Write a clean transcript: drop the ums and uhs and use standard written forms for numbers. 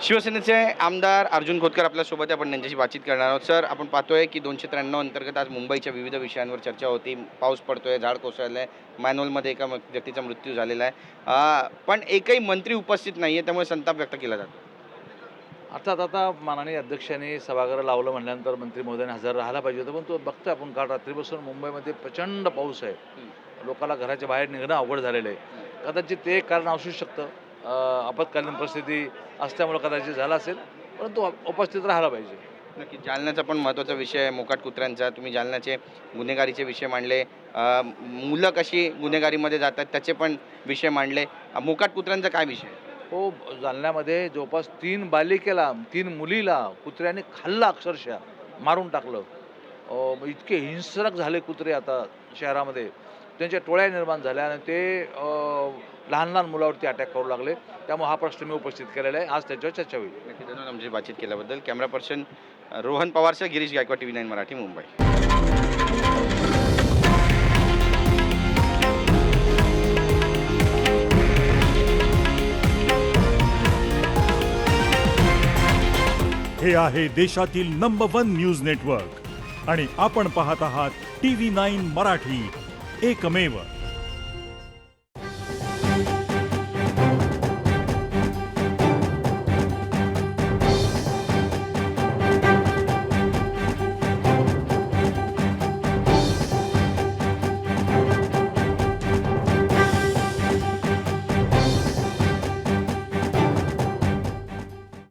शिवसेनेचे आमदार अर्जुन खोतकर आपल्यासोबत आहे. आपण त्यांच्याशी बातचीत करणार आहोत. सर, आपण पाहतोय की 293 अंतर्गत आज मुंबईच्या विविध विषयांवर चर्चा होती. पाऊस पडतोय, झाड कोसळलं आहे, मॅनहोलमध्ये एका व्यक्तीचा मृत्यू झालेला आहे. पण एकही मंत्री उपस्थित नाही आहे, त्यामुळे संताप व्यक्त केला जातो. अर्थात आता माननीय अध्यक्षांनी सभागृह लावलं म्हटल्यानंतर मंत्री महोदयाने हजर राहायला पाहिजे होतं, पण तो बघतोय आपण काल रात्रीपासून मुंबईमध्ये प्रचंड पाऊस आहे. लोकांना घराच्या बाहेर निघणं अवघड झालेलं आहे. कदाचित ते एक कारण असू शकतं. आपत्कालीन परिस्थिती असल्यामुळे कदाचित झालं असेल, परंतु उपस्थित राहायला पाहिजे. नक्की जालन्याचा पण महत्त्वाचा विषय आहे मोकाट कुत्र्यांचा. तुम्ही जालन्याचे गुन्हेगारीचे विषय मांडले. मुलं कशी गुन्हेगारीमध्ये जातात त्याचे पण विषय मांडले. मोकाट कुत्र्यांचा काय विषय आहे? हो, जालन्यामध्ये जवळपास 3 बालिकेला 3 मुलीला कुत्र्याने खाल्लं, अक्षरशः मारून टाकलं. इतके हिंसक झाले कुत्रे आता शहरामध्ये. त्यांच्या टोळ्या निर्माण झाल्या आणि ते लहान लहान मुलावरती अटॅक करू लागले. त्यामुळे हा प्रश्न मी उपस्थित केलेला आहे. आज त्याच्यावर चर्चा होईल. नक्की धन्यवाद आमची बातचीत केल्याबद्दल. कॅमेरा पर्सन रोहन पवारसह गिरीश गायकवाड, TV9 मराठी, मुंबई. हे आहे देशातील नंबर 1 न्यूज नेटवर्क आणि आपण पाहत आहात TV9 मराठी, एकमेव.